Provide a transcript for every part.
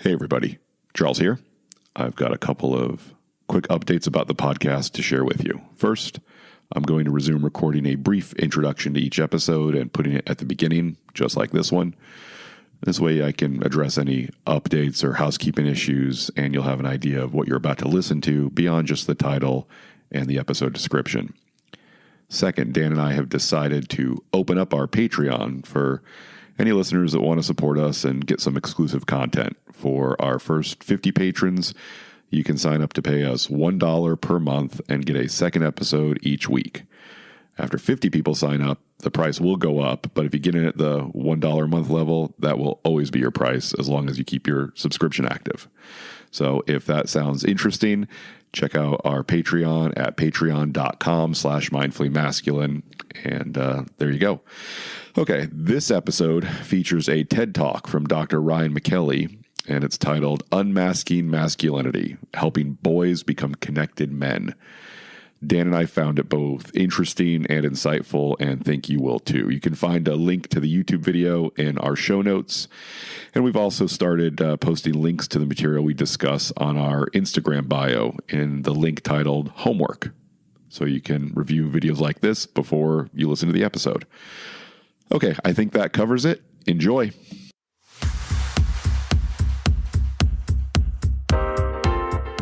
Hey everybody, Charles here. I've got a couple of quick updates about the podcast to share with you. First, I'm going to resume recording a brief introduction to each episode and putting it at the beginning, just like this one. This way I can address any updates or housekeeping issues, and you'll have an idea of what you're about to listen to beyond just the title and the episode description. Second, Dan and I have decided to open up our Patreon for any listeners that want to support us and get some exclusive content. For our first 50 patrons, you can sign up to pay us $1 per month and get a second episode each week. After 50 people sign up, the price will go up, but if you get in at the $1 a month level, that will always be your price as long as you keep your subscription active. So if that sounds interesting, check out our Patreon at patreon.com/mindfullymasculine, and there you go. Okay, this episode features a TED Talk from Dr. Ryan McKelly, and it's titled Unmasking Masculinity, Helping Boys Become Connected Men. Dan and I found it both interesting and insightful, and think you will too. You can find a link to the YouTube video in our show notes, and we've also started posting links to the material we discuss on our Instagram bio in the link titled Homework, so you can review videos like this before you listen to the episode. Okay, I think that covers it. Enjoy.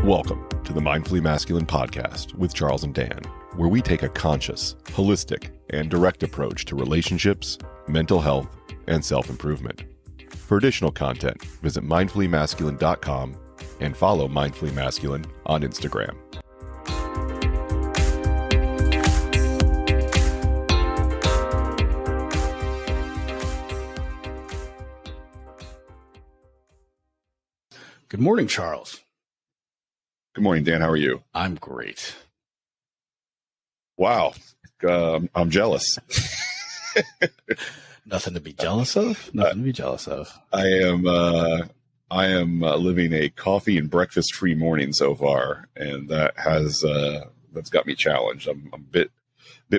Welcome to the Mindfully Masculine podcast with Charles and Dan, where we take a conscious, holistic, and direct approach to relationships, mental health, and self-improvement. For additional content, visit mindfullymasculine.com and follow Mindfully Masculine on Instagram. Good morning, Charles. Good morning, Dan. How are you? I'm great. Wow. I'm jealous. Nothing to be jealous of? Nothing to be jealous of. I am living a coffee and breakfast free morning so far, and that's got me challenged. I'm a bit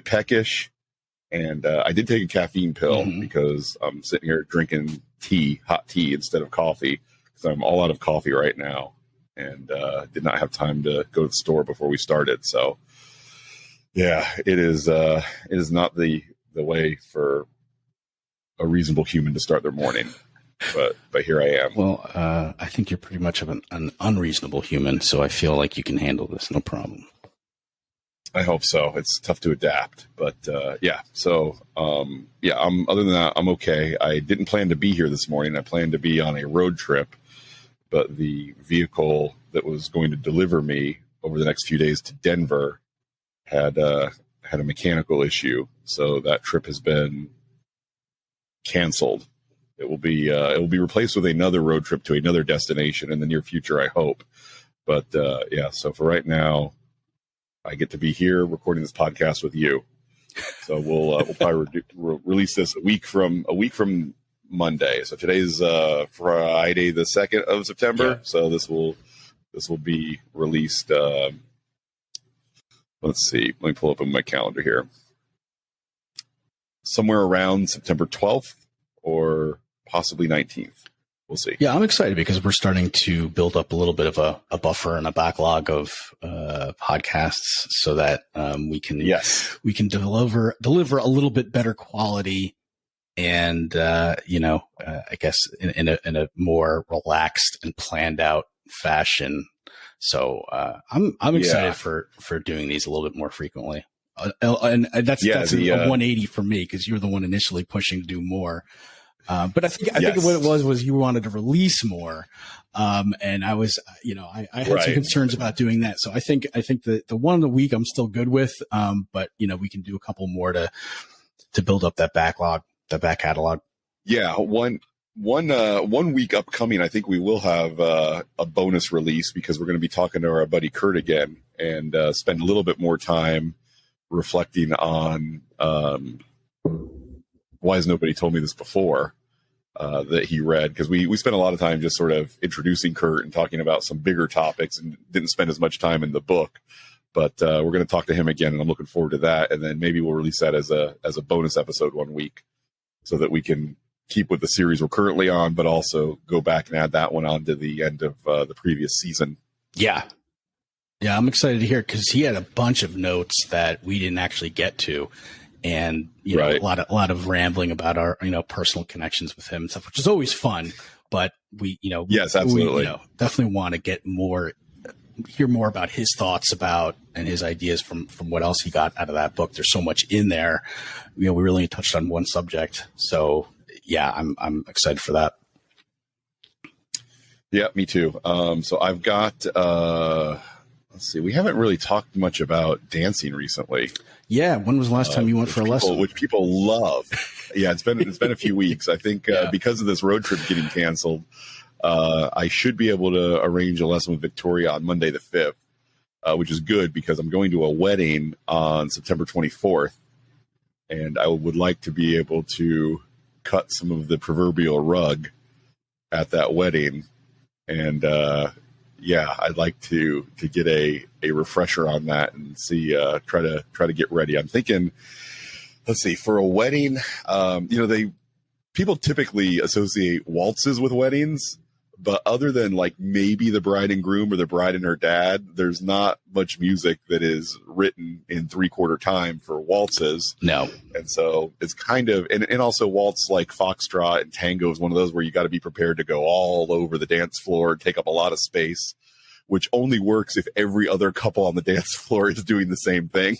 peckish, and I did take a caffeine pill because I'm sitting here drinking hot tea instead of coffee, because I'm all out of coffee right now. And did not have time to go to the store before we started. So, yeah, it is not the way for a reasonable human to start their morning. But here I am. Well, I think you're pretty much of an unreasonable human, so I feel like you can handle this, no problem. I hope so. It's tough to adapt, but yeah. So other than that, I'm okay. I didn't plan to be here this morning. I planned to be on a road trip, but the vehicle that was going to deliver me over the next few days to Denver had a mechanical issue. So that trip has been canceled. It will be replaced with another road trip to another destination in the near future, I hope. But so for right now, I get to be here recording this podcast with you. So we'll probably release this a week from Monday. So today's Friday, the 2nd of September. Yeah. So this will be released. Let's see. Let me pull up on my calendar here. Somewhere around September 12th or possibly 19th. We'll see. Yeah, I'm excited because we're starting to build up a little bit of a buffer and a backlog of podcasts, so that we can deliver a little bit better quality. And, I guess in a more relaxed and planned out fashion. So, I'm excited for doing these a little bit more frequently. And that's a 180 for me, because you were the one initially pushing to do more. But I think what it was you wanted to release more. And I was, I had some concerns about doing that. So I think the one a week I'm still good with. But we can do a couple more to build up that backlog. The back catalog. Yeah, one week upcoming, I think we will have a bonus release, because we're going to be talking to our buddy Kurt again, and spend a little bit more time reflecting on why has nobody told me this before, that he read, because we spent a lot of time just sort of introducing Kurt and talking about some bigger topics, and didn't spend as much time in the book. But we're going to talk to him again, and I'm looking forward to that. And then maybe we'll release that as a bonus episode one week, so that we can keep with the series we're currently on, but also go back and add that one on to the end of the previous season. Yeah. Yeah, I'm excited to hear because he had a bunch of notes that we didn't actually get to. And, you know, a lot of rambling about our, you know, personal connections with him and stuff, which is always fun. But we, you know, yes, absolutely. We, you know, definitely want to hear more about his thoughts about and his ideas from what else he got out of that book. There's so much in there. You know, we really touched on one subject. So yeah, I'm excited for that. Yeah, me too. So I've got, let's see, we haven't really talked much about dancing recently. Yeah. When was the last time you went for a lesson? Which people love. Yeah, it's been a few weeks. I think because of this road trip getting canceled, I should be able to arrange a lesson with Victoria on Monday the 5th, which is good because I'm going to a wedding on September 24th, and I would like to be able to cut some of the proverbial rug at that wedding. And yeah, I'd like to get a refresher on that and see, try to get ready. I'm thinking, let's see, for a wedding, you know, people typically associate waltzes with weddings, but other than like maybe the bride and groom or the bride and her dad, there's not much music that is written in 3/4 time for waltzes. No. And so it's kind of, and also waltz like foxtrot and tango is one of those where you got to be prepared to go all over the dance floor, take up a lot of space, which only works if every other couple on the dance floor is doing the same thing.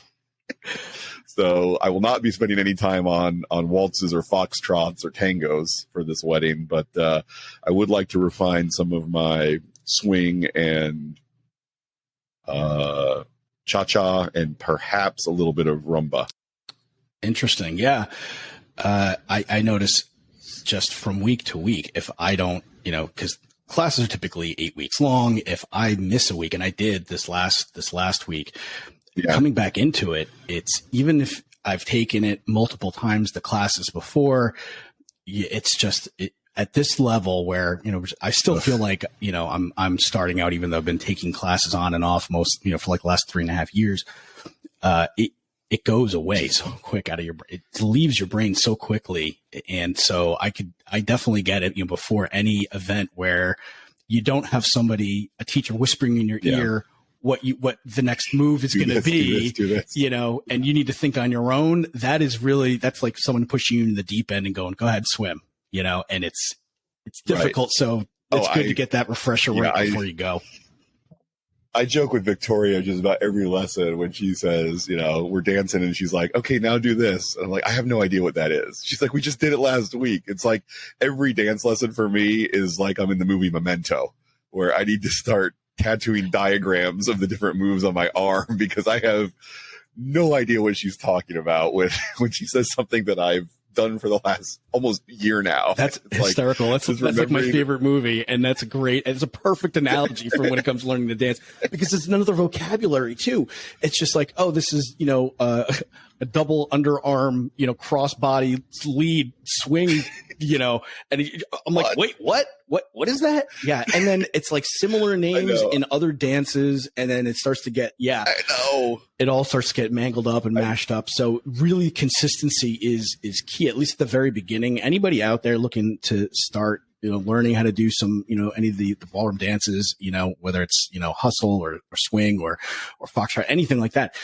So I will not be spending any time on waltzes or foxtrots or tangos for this wedding, but I would like to refine some of my swing and cha-cha and perhaps a little bit of rumba. Interesting. Yeah. I notice just from week to week, if I don't, you know, because classes are typically 8 weeks long. If I miss a week, and I did this last week, coming back into it, it's even if I've taken it multiple times, the classes before, it's just at this level where, you know, I still feel like, you know, I'm starting out, even though I've been taking classes on and off most, you know, for like the last 3.5 years. It goes away so quick out of your brain. It leaves your brain so quickly. And so I definitely get it, you know, before any event where you don't have a teacher whispering in your ear what the next move is going to be, do this. You know, and you need to think on your own. That's like someone pushing you in the deep end and going, go ahead, swim, you know, and it's difficult. Right. So it's good to get that refresher before you go. I joke with Victoria just about every lesson when she says, you know, we're dancing and she's like, okay, now do this. And I'm like, I have no idea what that is. She's like, we just did it last week. It's like every dance lesson for me is like I'm in the movie Memento, where I need to start tattooing diagrams of the different moves on my arm because I have no idea what she's talking about when she says something that I've done for the last almost year now. That's hysterical. Like, that's like my favorite movie, and that's great. It's a perfect analogy for when it comes to learning to dance because it's another vocabulary too. It's just like, oh, this is, you know, a double underarm, you know, crossbody lead swing, you know, and I'm like, wait, what is that? Yeah. And then it's like similar names in other dances. And then it starts to get, I know it all starts to get mangled up and mashed up. So really consistency is key, at least at the very beginning. Anybody out there looking to start, you know, learning how to do some, you know, any of the ballroom dances, you know, whether it's, you know, hustle or swing or foxtrot, anything like that.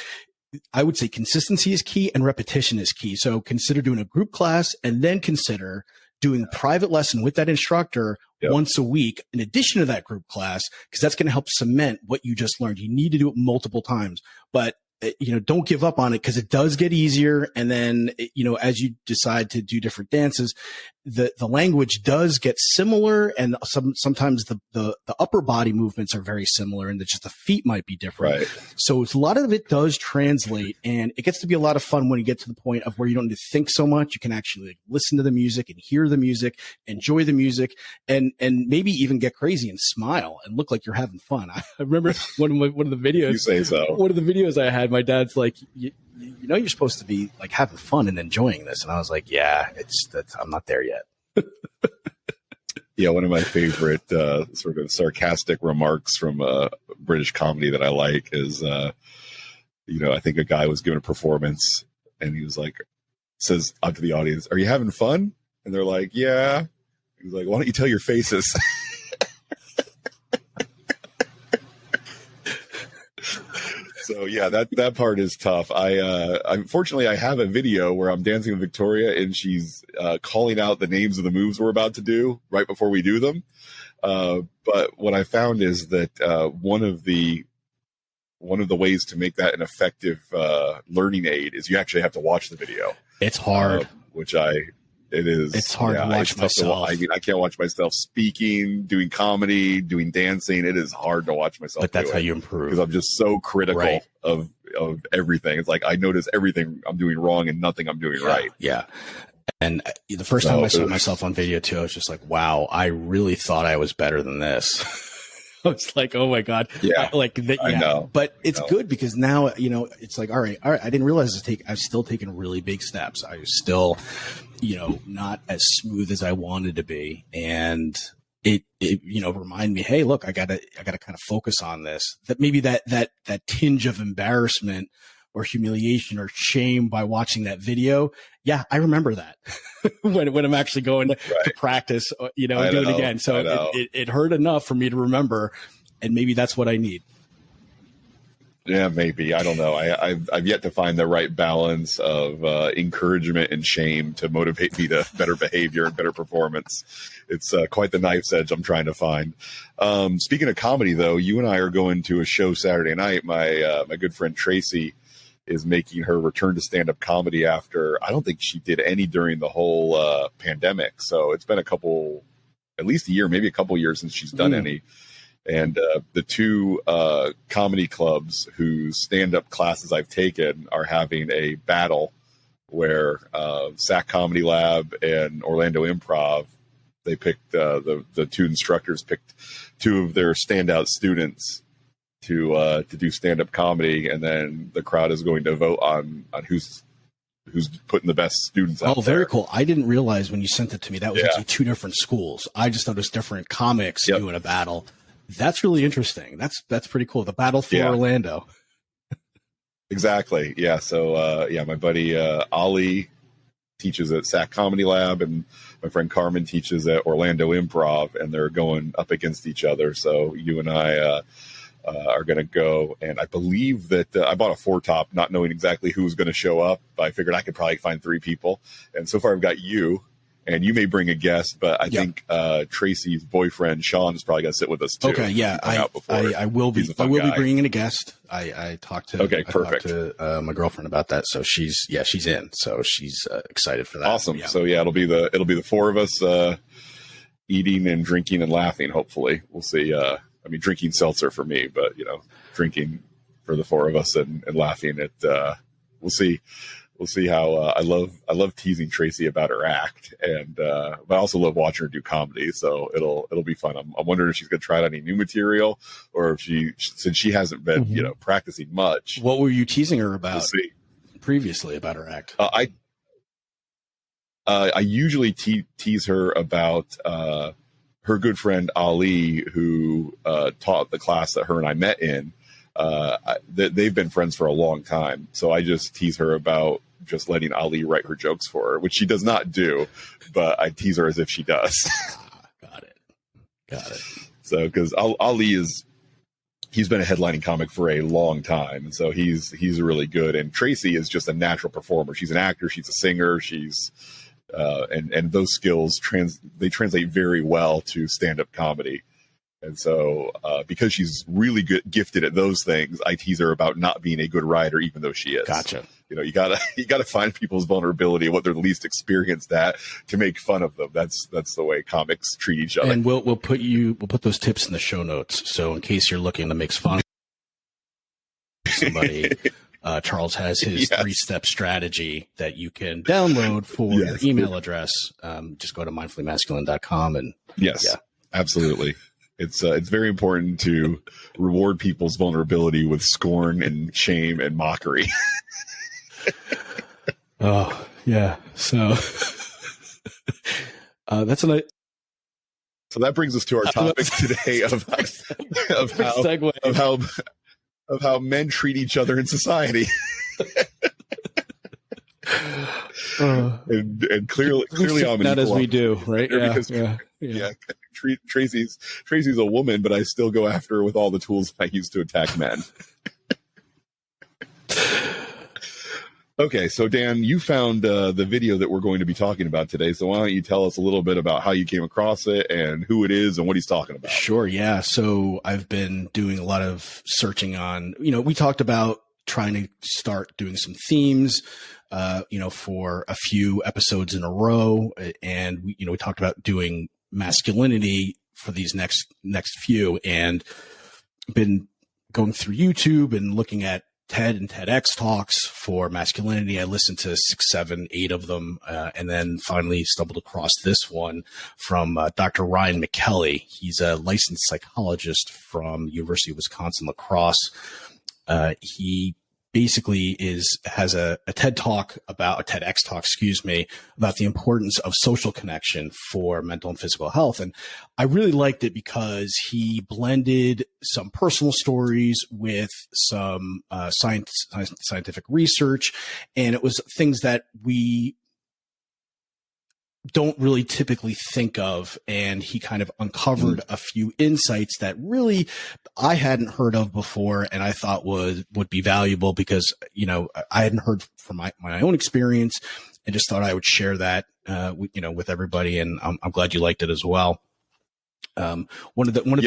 I would say consistency is key and repetition is key. So consider doing a group class and then consider doing private lesson with that instructor once a week in addition to that group class, because that's going to help cement what you just learned. You need to do it multiple times, but you know, don't give up on it because it does get easier. And then, you know, as you decide to do different dances, the language does get similar. And sometimes the upper body movements are very similar and just the feet might be different. Right. So it's a lot of it does translate and it gets to be a lot of fun when you get to the point of where you don't need to think so much. You can actually like, listen to the music and hear the music, enjoy the music and maybe even get crazy and smile and look like you're having fun. I remember one of the videos, you say so. One of the videos I had, my dad's like, you know, you're supposed to be like having fun and enjoying this. And I was like, yeah, I'm not there yet. Yeah. One of my favorite, sort of sarcastic remarks from a British comedy that I like is, you know, I think a guy was giving a performance and he was like, says out to the audience, are you having fun? And they're like, yeah. He's like, why don't you tell your faces? So yeah, that part is tough. Unfortunately, I have a video where I'm dancing with Victoria and she's calling out the names of the moves we're about to do right before we do them. But what I found is that one of the ways to make that an effective learning aid is you actually have to watch the video. It's hard. It's hard to watch myself. I can't watch myself speaking, doing comedy, doing dancing. It is hard to watch myself. But that's how you improve. Because I'm just so critical of everything. It's like I notice everything I'm doing wrong and nothing I'm doing right. Yeah. And the first time I saw myself on video too, I was just like, wow, I really thought I was better than this. I was like, oh my God. Yeah. I know. But it's good because now, it's like, all right. I didn't realize I've still taken really big steps. I was still, not as smooth as I wanted to be. And it reminded me, hey, look, I gotta kind of focus on this. That maybe that tinge of embarrassment or humiliation or shame by watching that video. Yeah, I remember that when I'm actually going to practice, do it again. So it hurt enough for me to remember, and maybe that's what I need. Yeah, maybe. I don't know. I've yet to find the right balance of encouragement and shame to motivate me to better behavior and better performance. It's quite the knife's edge I'm trying to find. Speaking of comedy, though, you and I are going to a show Saturday night. My good friend Tracy is making her return to stand-up comedy after, I don't think she did any during the whole pandemic. So it's been at least a year, maybe a couple years since she's done any. And the two comedy clubs whose stand-up classes I've taken are having a battle where SAC Comedy Lab and Orlando Improv, they picked, the two instructors picked two of their standout students to do stand-up comedy, and then the crowd is going to vote on who's putting the best students out there. Very cool. I didn't realize when you sent it to me that was actually two different schools. I just thought it was different comics doing a battle. That's really interesting. That's pretty cool. The battle for Orlando. Exactly. Yeah. So my buddy Ali teaches at SAC Comedy Lab, and my friend Carmen teaches at Orlando Improv, and they're going up against each other. So you and I are going to go, and I believe that I bought a 4-top, not knowing exactly who was going to show up. But I figured I could probably find 3 people, and so far I've got you, and you may bring a guest, but I think Tracy's boyfriend Sean is probably going to sit with us too. Okay, yeah, I will be. I will be bringing in a guest. I talked to my girlfriend about that, so she's in, so she's excited for that. Awesome. Yeah. So it'll be the 4 of us eating and drinking and laughing. Hopefully, we'll see. Drinking seltzer for me, but drinking for the 4 of us and laughing at. We'll see. We'll see how I love teasing Tracy about her act, but I also love watching her do comedy. So it'll be fun. I'm wondering if she's going to try out any new material, or if since she hasn't been practicing much. What were you teasing her about previously about her act? I usually tease her about her good friend Ali, who taught the class that her and I met in. They've been friends for a long time, so I just tease her about just letting Ali write her jokes for her, which she does not do, but I tease her as if she does. Got it. So, because Ali he's been a headlining comic for a long time, and so he's really good. And Tracy is just a natural performer. She's an actor. She's a singer. She's and those skills they translate very well to stand-up comedy. And so, because she's really gifted at those things, I tease her about not being a good writer, even though she is. Gotcha. You gotta find people's vulnerability, what they're least experienced at, to make fun of them. That's the way comics treat each other. And we'll put those tips in the show notes. So in case you're looking to make fun of somebody, Charles has his 3-step strategy that you can download for your email address. Just go to mindfullymasculine.com and absolutely. It's very important to reward people's vulnerability with scorn and shame and mockery. Oh yeah. So that's a nice. So that brings us to our topic today of how men treat each other in society. And clearly I'm an not as equal we do, right? Yeah. Tracy's a woman, but I still go after her with all the tools I use to attack men. Okay, so Dan, you found the video that we're going to be talking about today. So why don't you tell us a little bit about how you came across it and who it is and what he's talking about? Sure, yeah. So I've been doing a lot of searching on, we talked about trying to start doing some themes, for a few episodes in a row. And we talked about doing masculinity for these next few, and been going through YouTube and looking at TED and TEDx talks for masculinity. I listened to 6, 7, 8 of them, and then finally stumbled across this one from Dr. Ryan McKelly. He's a licensed psychologist from University of Wisconsin-La Crosse. He basically has a TED talk about a TEDx talk, about the importance of social connection for mental and physical health. And I really liked it because he blended some personal stories with some scientific research. And it was things that we don't really typically think of. And he kind of uncovered a few insights that really I hadn't heard of before, and I thought would be valuable because, I hadn't heard from my own experience, and just thought I would share that, with everybody. And I'm glad you liked it as well. I was just going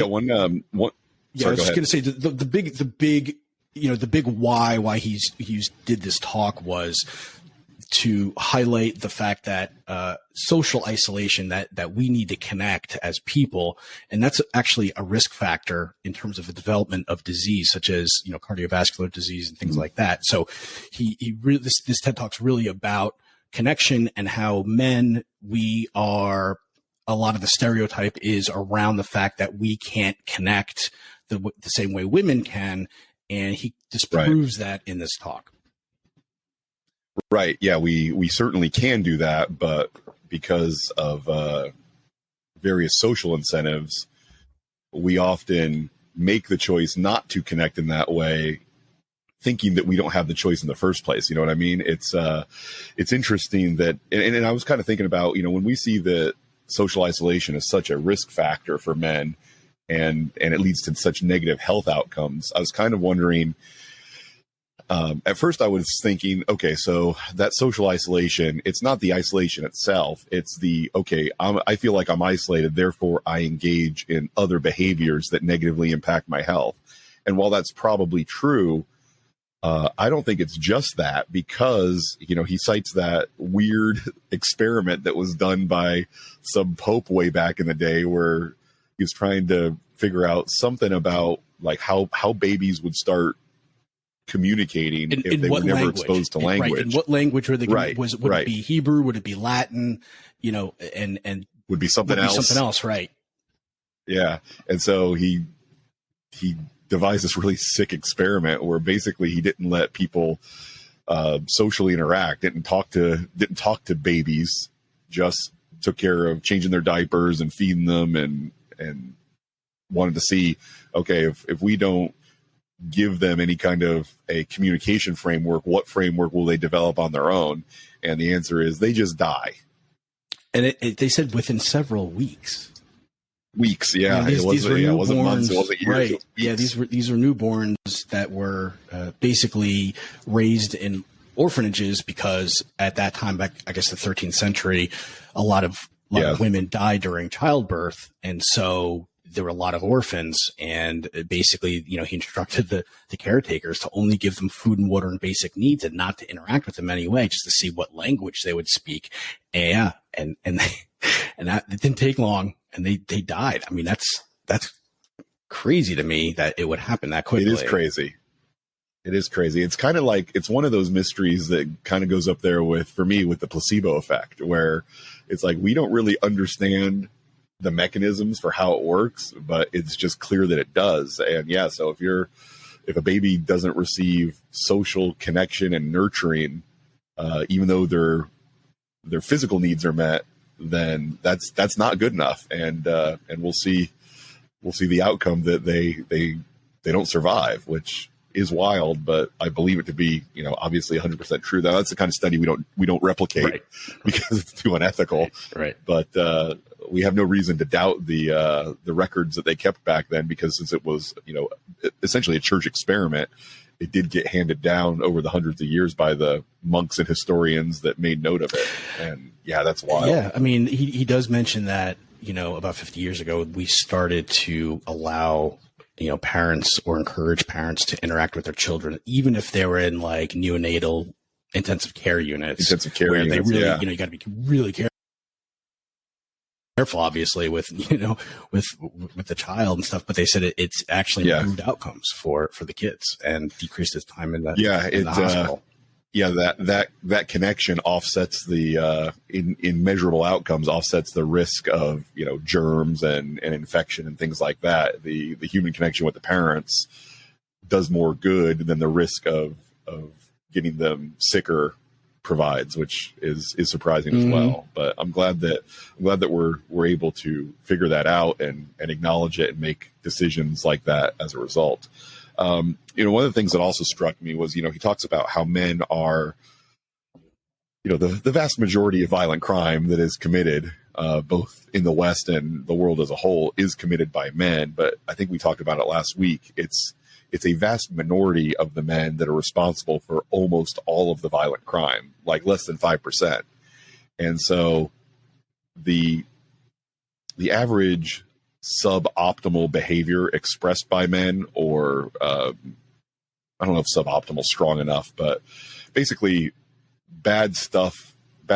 to say the big why he's did this talk was to highlight the fact that social isolation, that we need to connect as people, and that's actually a risk factor in terms of the development of disease, such as cardiovascular disease and things like that. So he really, this TED Talk's really about connection and how men, a lot of the stereotype is around the fact that we can't connect the same way women can, and he disproves that in this talk. Right. Yeah, we certainly can do that, but because of various social incentives, we often make the choice not to connect in that way, thinking that we don't have the choice in the first place. You know what I mean? It's interesting that, and I was kind of thinking about, when we see that social isolation is such a risk factor for men, and it leads to such negative health outcomes, I was kind of wondering. At first I was thinking, okay, so that social isolation, it's not the isolation itself. It's I feel like I'm isolated, therefore I engage in other behaviors that negatively impact my health. And while that's probably true, I don't think it's just that, because, he cites that weird experiment that was done by some pope way back in the day where he was trying to figure out something about like how babies would start communicating if they were never exposed to language. Right. In what language were they? Would it be Hebrew? Would it be Latin? And would be something else. Right. Yeah. And so he devised this really sick experiment where basically he didn't let people socially interact, didn't talk to babies, just took care of changing their diapers and feeding them, and wanted to see, okay, if we don't give them any kind of a communication framework, what framework will they develop on their own? And the answer is they just die. And they said within several weeks. Yeah. These were newborns, it wasn't months, it wasn't years. Right. It was weeks. These were newborns that were basically raised in orphanages, because at that time, back, I guess the 13th century, a lot of women died during childbirth. And so there were a lot of orphans, and basically, he instructed the caretakers to only give them food and water and basic needs, and not to interact with them anyway, just to see what language they would speak. And that it didn't take long, and they died. I mean, that's crazy to me that it would happen that quickly. It is crazy. It's kind of like, it's one of those mysteries that kind of goes up there for me with the placebo effect, where it's like, we don't really understand the mechanisms for how it works, but it's just clear that it does. And yeah, so if a baby doesn't receive social connection and nurturing, even though their physical needs are met, then that's not good enough. And we'll see the outcome that they don't survive, which is wild, but I believe it to be, obviously 100% true. Now, that's the kind of study we don't replicate, right, because it's too unethical. Right. But we have no reason to doubt the records that they kept back then, because since it was, essentially a church experiment, it did get handed down over the hundreds of years by the monks and historians that made note of it. And yeah, that's wild. Yeah. I mean, he does mention that, about 50 years ago, we started to allow, parents or encourage parents to interact with their children, even if they were in like neonatal intensive care units. They really, you got to be really careful, obviously, with with the child and stuff. But they said it's actually improved outcomes for the kids and decreased his time in the hospital. That connection offsets the in measurable outcomes, offsets the risk of germs and infection and things like that. The human connection with the parents does more good than the risk of getting them sicker provides, which is surprising as well. But I'm glad that we're able to figure that out and acknowledge it and make decisions like that as a result. One of the things that also struck me was, he talks about how men are, the vast majority of violent crime that is committed, both in the West and the world as a whole, is committed by men. But I think we talked about it last week. It's a vast minority of the men that are responsible for almost all of the violent crime, like less than 5%. And so the average suboptimal behavior expressed by men, or I don't know if suboptimal is strong enough, but basically bad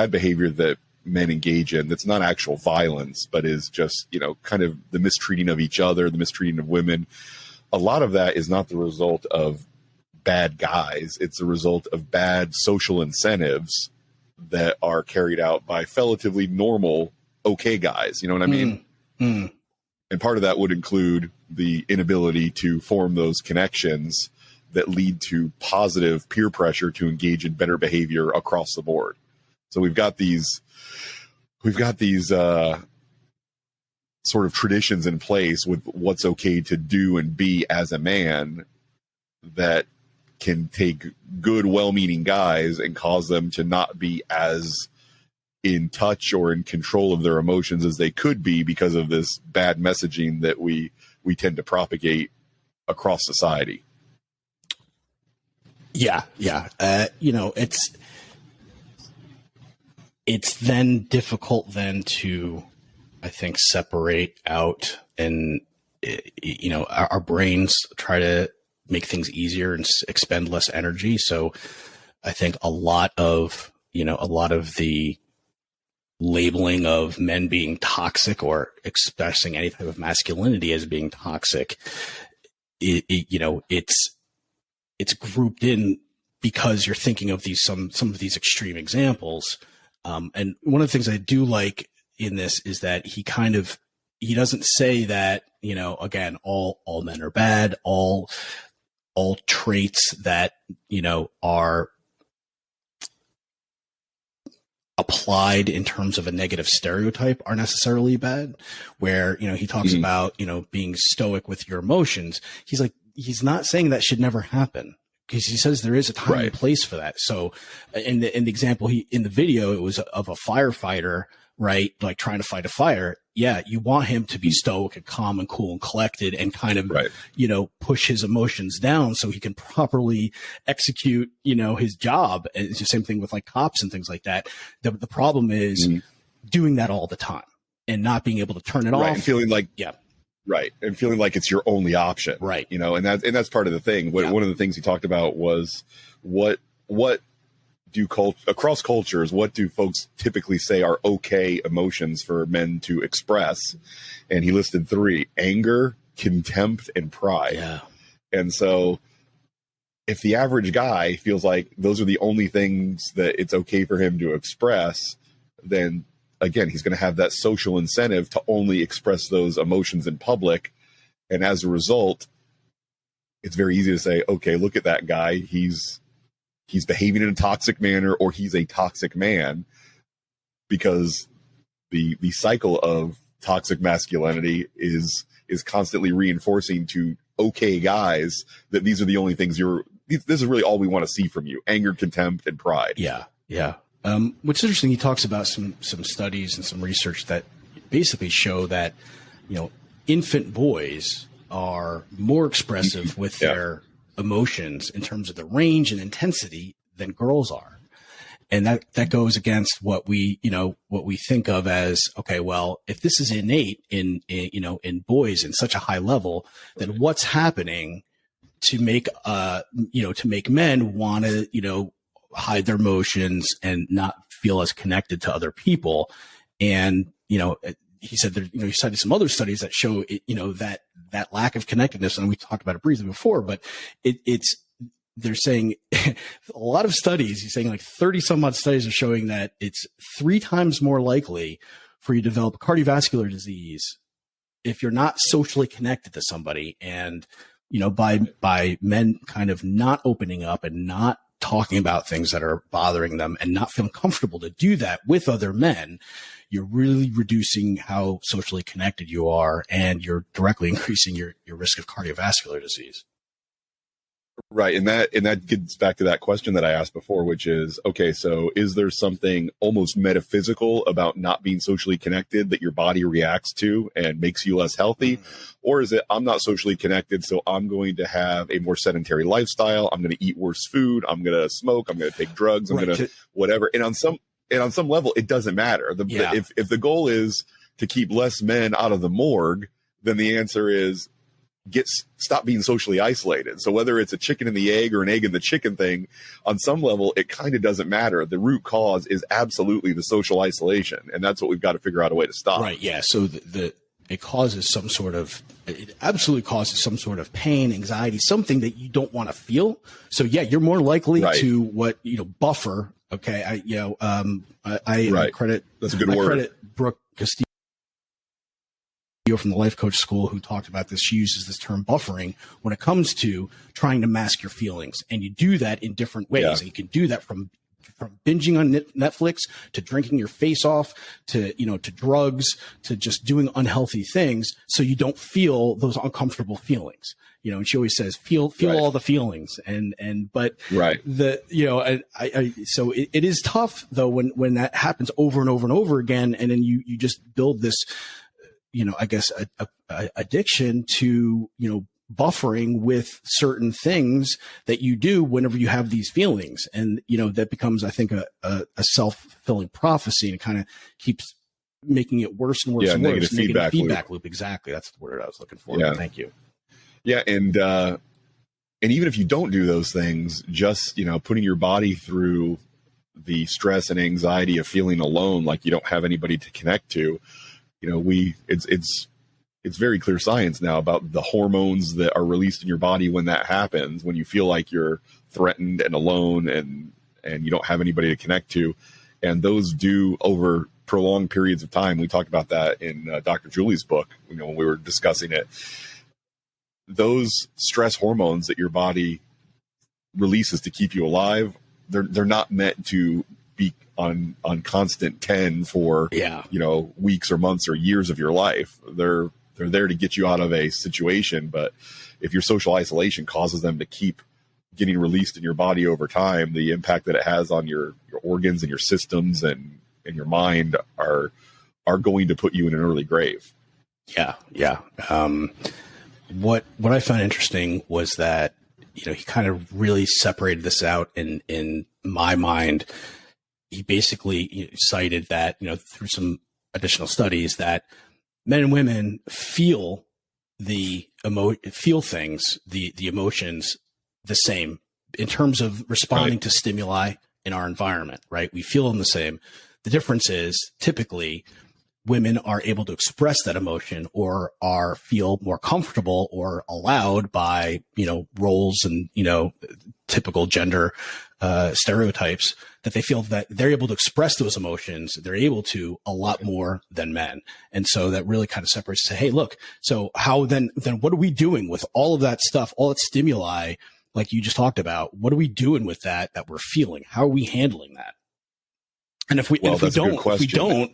behavior that men engage in that's not actual violence, but is just, kind of the mistreating of each other, the mistreating of women. A lot of that is not the result of bad guys. It's the result of bad social incentives that are carried out by relatively normal, okay guys. You know what I mean? And part of that would include the inability to form those connections that lead to positive peer pressure to engage in better behavior across the board. So we've got these sort of traditions in place with what's okay to do and be as a man that can take good, well-meaning guys and cause them to not be as in touch or in control of their emotions as they could be, because of this bad messaging that we tend to propagate across society. Yeah. It's then difficult then to, I think, separate out, and our brains try to make things easier and expend less energy. So I think a lot of the labeling of men being toxic or expressing any type of masculinity as being toxic, it's grouped in because you're thinking of some of these extreme examples. And one of the things I do like in this is that he doesn't say that, again, all men are bad, all traits that, are applied in terms of a negative stereotype are necessarily bad, where, he talks about, being stoic with your emotions. He's not saying that should never happen, because he says there is a time and place for that. So in the example in the video, it was of a firefighter, right? Like trying to fight a fire. Yeah. You want him to be stoic and calm and cool and collected and kind of, push his emotions down so he can properly execute, his job. And it's the same thing with like cops and things like that. The problem is doing that all the time and not being able to turn it off. And feeling like, and feeling like it's your only option. Right. And that's part of the thing. One of the things he talked about was what do across cultures, what do folks typically say are okay emotions for men to express? And he listed 3: anger, contempt, and pride. Yeah. And so if the average guy feels like those are the only things that it's okay for him to express, then again, he's going to have that social incentive to only express those emotions in public. And as a result, it's very easy to say, okay, look at that guy. He's behaving in a toxic manner, or he's a toxic man, because the cycle of toxic masculinity is constantly reinforcing to okay guys, that these are the only things this is really all we want to see from you: anger, contempt, and pride. Yeah. Yeah. What's interesting, he talks about some studies and some research that basically show that, infant boys are more expressive with their emotions in terms of the range and intensity than girls are. And that goes against what we think of as, okay, well, if this is innate in boys in such a high level, then what's happening to make men want to, hide their emotions and not feel as connected to other people. And, he said that, he cited some other studies that show that lack of connectedness. And we talked about it briefly before, but they're saying a lot of studies, he's saying like 30 some odd studies are showing that it's 3 times more likely for you to develop cardiovascular disease if you're not socially connected to somebody. And, by men kind of not opening up and not talking about things that are bothering them and not feeling comfortable to do that with other men, you're really reducing how socially connected you are, and you're directly increasing your risk of cardiovascular disease. Right. And that gets back to that question that I asked before, which is, okay, so is there something almost metaphysical about not being socially connected that your body reacts to and makes you less healthy? Or is it, I'm not socially connected, so I'm going to have a more sedentary lifestyle. I'm going to eat worse food. I'm going to smoke. I'm going to take drugs. I'm going to whatever. And on some level, it doesn't matter. If the goal is to keep less men out of the morgue, then the answer is, stop being socially isolated. So whether it's a chicken and the egg or an egg and the chicken thing, on some level, it kind of doesn't matter. The root cause is absolutely the social isolation. And that's what we've got to figure out a way to stop. Right. Yeah. So it absolutely causes some sort of pain, anxiety, something that you don't want to feel. So yeah, you're more likely to buffer. Okay. I credit, that's a good word. Credit Brooke Castillo from the Life Coach School, who talked about this. She uses this term buffering when it comes to trying to mask your feelings. And you do that in different ways. And you can do that from binging on Netflix to drinking your face off to drugs to just doing unhealthy things so you don't feel those uncomfortable feelings. And she always says, feel all the feelings. But so it is tough though when that happens over and over and over again. And then you just build this, I guess a addiction to, buffering with certain things that you do whenever you have these feelings. And, that becomes, I think, a self-fulfilling prophecy, and it kind of keeps making it worse and worse and worse. Negative feedback loop. Exactly. That's the word I was looking for. Yeah. Thank you. Yeah. And even if you don't do those things, just, putting your body through the stress and anxiety of feeling alone, like you don't have anybody to connect to, it's very clear science now about the hormones that are released in your body when that happens, when you feel like you're threatened and alone and you don't have anybody to connect to. And those do, over prolonged periods of time, we talked about that in Dr. Julie's book, when we were discussing it, those stress hormones that your body releases to keep you alive, they're not meant to be on constant 10 for weeks or months or years of your life. They're there to get you out of a situation, but if your social isolation causes them to keep getting released in your body over time, the impact that it has on your organs and your systems and your mind are going to put you in an early grave. Yeah. What I found interesting was that he kind of really separated this out in my mind. He basically cited that, through some additional studies, that men and women feel the emotions the same in terms of responding to stimuli in our environment, right? We feel them the same. The difference is typically women are able to express that emotion or feel more comfortable or allowed by, roles and, typical gender stereotypes, that they feel that they're able to express those emotions. They're able to a lot more than men. And so that really kind of separates, say, hey, look, so how then what are we doing with all of that stuff, all that stimuli, like you just talked about? What are we doing with that we're feeling? How are we handling that? And if we don't,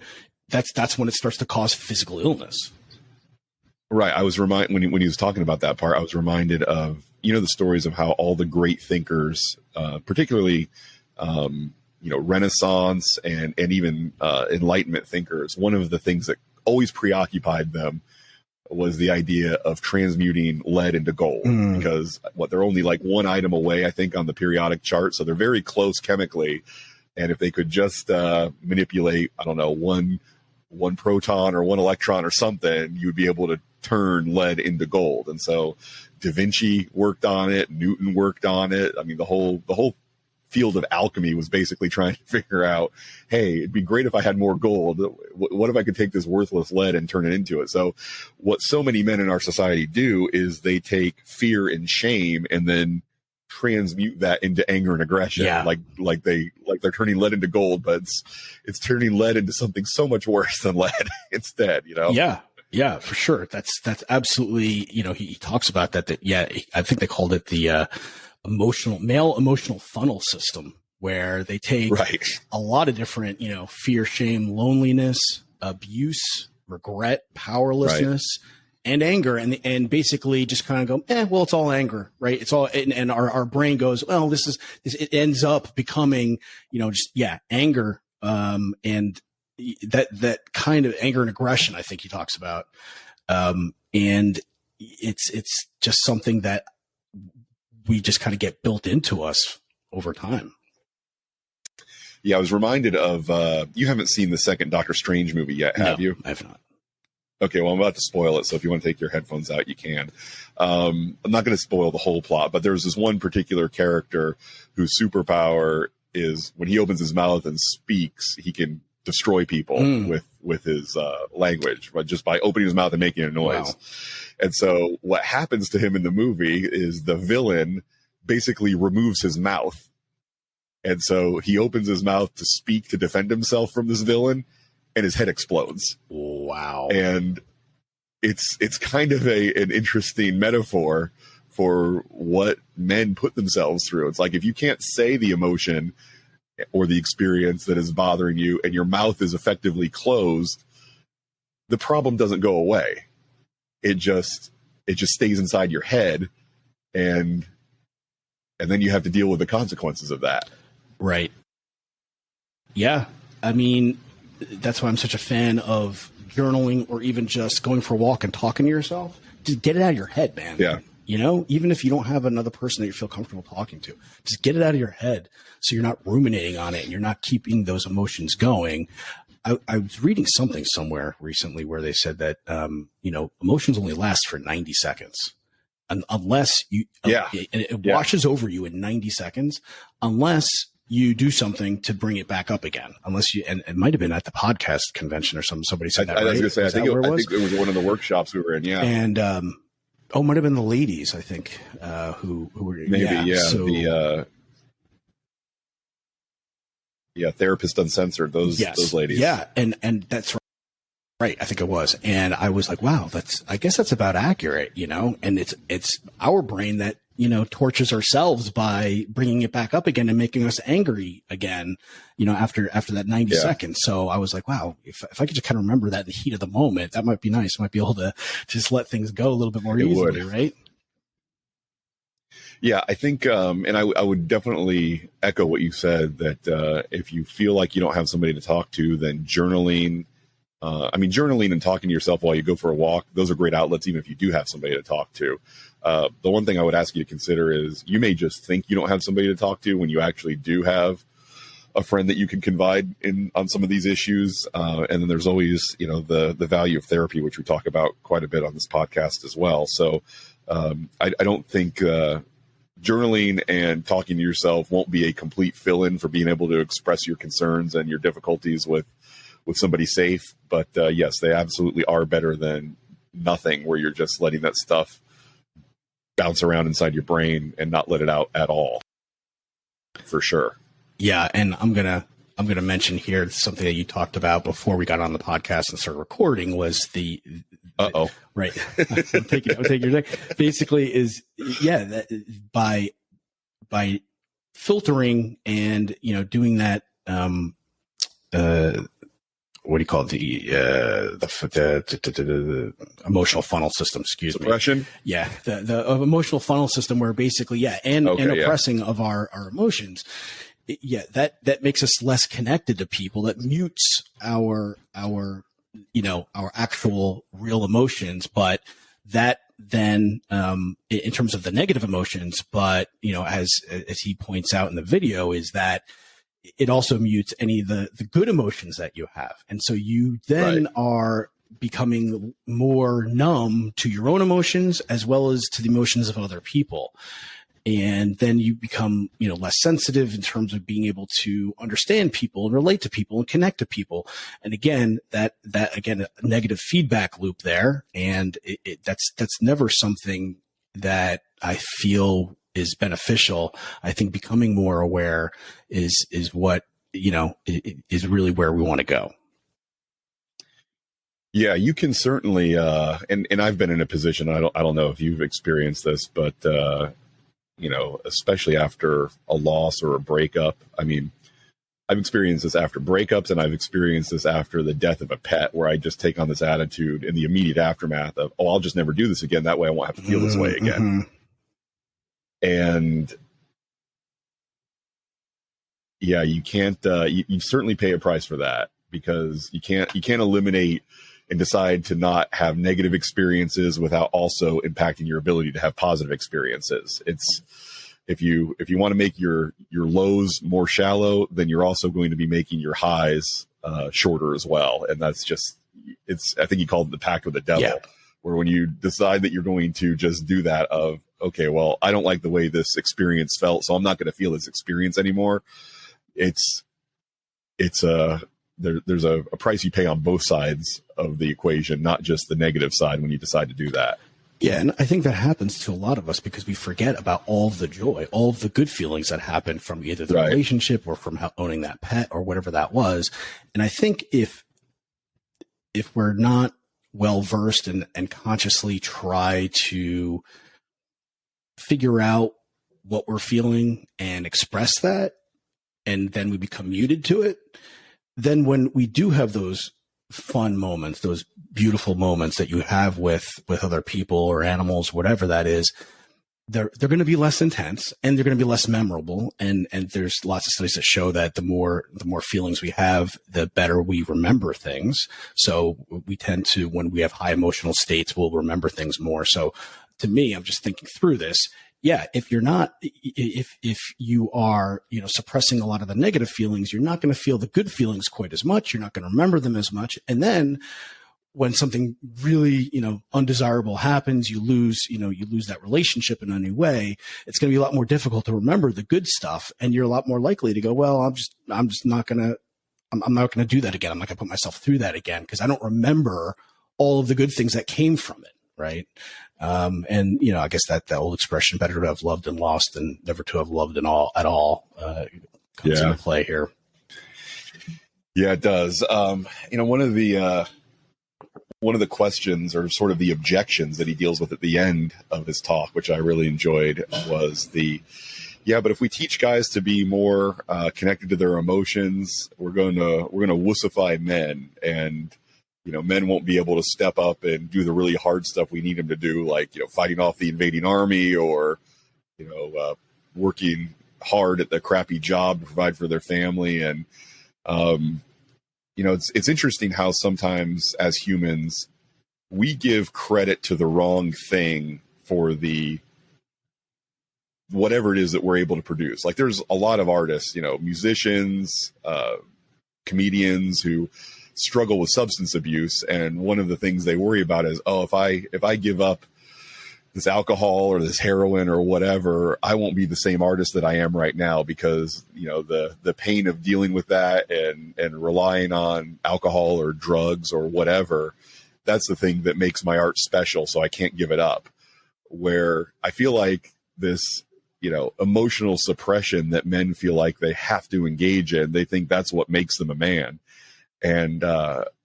that's when it starts to cause physical illness. Right. I was reminded when he was talking about that part, I was reminded of, the stories of how all the great thinkers, particularly, Renaissance and even Enlightenment thinkers, one of the things that always preoccupied them was the idea of transmuting lead into gold, because they're only like one item away, I think, on the periodic chart. So they're very close chemically. And if they could just manipulate, I don't know, one proton or one electron or something, you would be able to turn lead into gold. And so Da Vinci worked on it. Newton worked on it. I mean, the whole field of alchemy was basically trying to figure out, hey, it'd be great if I had more gold. What if I could take this worthless lead and turn it into it? So what so many men in our society do is they take fear and shame and then transmute that into anger and aggression. Yeah. Like they're turning lead into gold, but it's turning lead into something so much worse than lead instead, Yeah, for sure. That's absolutely, he talks about that, I think they called it the male emotional funnel system, where they take a lot of different, fear, shame, loneliness, abuse, regret, powerlessness, and anger, and basically just kind of go, well, it's all anger, right? It's all, and our brain goes, well, it ends up becoming, anger, and that kind of anger and aggression, I think he talks about. And it's just something that we just kind of get built into us over time. Yeah. I was reminded of, you haven't seen the second Doctor Strange movie yet, have you? I have not. Okay, well, I'm about to spoil it, so if you want to take your headphones out, you can. I'm not going to spoil the whole plot, but there's this one particular character whose superpower is when he opens his mouth and speaks, he can destroy people with his language, but just by opening his mouth and making a noise. Wow. And so what happens to him in the movie is the villain basically removes his mouth. And so he opens his mouth to speak to defend himself from this villain, and his head explodes. Wow. And it's kind of an interesting metaphor for what men put themselves through. It's like, if you can't say the emotion or the experience that is bothering you and your mouth is effectively closed, the problem doesn't go away. It just stays inside your head, and then you have to deal with the consequences of that. Right. Yeah. I mean, that's why I'm such a fan of journaling, or even just going for a walk and talking to yourself. Just get it out of your head, man. Yeah. Even if you don't have another person that you feel comfortable talking to, just get it out of your head, so you're not ruminating on it and you're not keeping those emotions going. I was reading something somewhere recently where they said that, emotions only last for 90 seconds. Unless it washes over you in 90 seconds, unless you do something to bring it back up again, unless you, and it might have been at the podcast convention or something. Somebody said that. I was going to say, I think it was one of the workshops we were in. Yeah. And, it might have been the ladies, I think, who were, maybe. Yeah. So, Therapist Uncensored, those ladies. Yeah. And that's right. Right. I think it was. And I was like, wow, I guess that's about accurate, and it's our brain that, tortures ourselves by bringing it back up again and making us angry again, after that 90 seconds. So I was like, wow, if I could just kind of remember that in the heat of the moment, that might be nice. Might be able to just let things go a little bit more easily. Right. Yeah, I think, and I would definitely echo what you said, that if you feel like you don't have somebody to talk to, then journaling, journaling and talking to yourself while you go for a walk, those are great outlets, even if you do have somebody to talk to. The one thing I would ask you to consider is, you may just think you don't have somebody to talk to when you actually do have a friend that you can confide in on some of these issues. And then there's always, the value of therapy, which we talk about quite a bit on this podcast as well. So I don't think journaling and talking to yourself won't be a complete fill-in for being able to express your concerns and your difficulties with somebody safe. But yes, they absolutely are better than nothing, where you're just letting that stuff bounce around inside your brain and not let it out at all. For sure. Yeah. And I'm going to mention here something that you talked about before we got on the podcast and started recording, was right. I'm taking your thing. Basically is, by filtering and, doing that, what do you call it? The emotional funnel system, excuse me. Suppression? Yeah. The emotional funnel system where basically, and oppressing of our emotions. That makes us less connected to people. That mutes our actual real emotions, but that then, in terms of the negative emotions, but, as he points out in the video, is that it also mutes any of the good emotions that you have. And so you then are becoming more numb to your own emotions as well as to the emotions of other people. And then you become, less sensitive in terms of being able to understand people and relate to people and connect to people. And again, that again, a negative feedback loop there. And that's never something that I feel is beneficial. I think becoming more aware is what, is really where we want to go. Yeah, you can certainly, and I've been in a position, I don't know if you've experienced this, but, especially after a loss or a breakup. I mean, I've experienced this after breakups, and I've experienced this after the death of a pet, where I just take on this attitude in the immediate aftermath of, I'll just never do this again. That way I won't have to feel this way again. Mm-hmm. And yeah, you can't, you certainly pay a price for that, because you can't eliminate and decide to not have negative experiences without also impacting your ability to have positive experiences. It's, if you want to make your lows more shallow, then you're also going to be making your highs shorter as well. And that's just, I think you called it the pact with the devil, where when you decide that you're going to just do that of, okay, well, I don't like the way this experience felt, so I'm not going to feel this experience anymore. There's a price you pay on both sides of the equation, not just the negative side when you decide to do that. Yeah, and I think that happens to a lot of us because we forget about all of the joy, all of the good feelings that happen from either the relationship or from owning that pet or whatever that was. And I think if we're not well versed and consciously try to figure out what we're feeling and express that, and then we become muted to it, then when we do have those fun moments, those beautiful moments that you have with other people or animals, whatever that is, they're going to be less intense and they're going to be less memorable. And there's lots of studies that show that the more feelings we have, the better we remember things. So we tend to, when we have high emotional states, we'll remember things more. So to me, I'm just thinking through this. Yeah, if you are, suppressing a lot of the negative feelings, you're not going to feel the good feelings quite as much. You're not going to remember them as much. And then when something really, undesirable happens, you lose that relationship in a new way. It's going to be a lot more difficult to remember the good stuff. And you're a lot more likely to go, well, I'm not going to do that again. I'm not going to put myself through that again because I don't remember all of the good things that came from it. Right. And, I guess that old expression, better to have loved and lost than never to have loved at all, comes into play here. Yeah, it does. One of the questions or sort of the objections that he deals with at the end of his talk, which I really enjoyed, was but if we teach guys to be more connected to their emotions, we're going to wussify men, and men won't be able to step up and do the really hard stuff we need them to do, like, fighting off the invading army or, working hard at the crappy job to provide for their family. And, it's interesting how sometimes as humans, we give credit to the wrong thing for whatever it is that we're able to produce. Like, there's a lot of artists, musicians, comedians who struggle with substance abuse, and one of the things they worry about is, if I give up this alcohol or this heroin or whatever, I won't be the same artist that I am right now, because the pain of dealing with that and relying on alcohol or drugs or whatever, that's the thing that makes my art special, so I can't give it up. Where I feel like this emotional suppression that men feel like they have to engage in, they think that's what makes them a man. And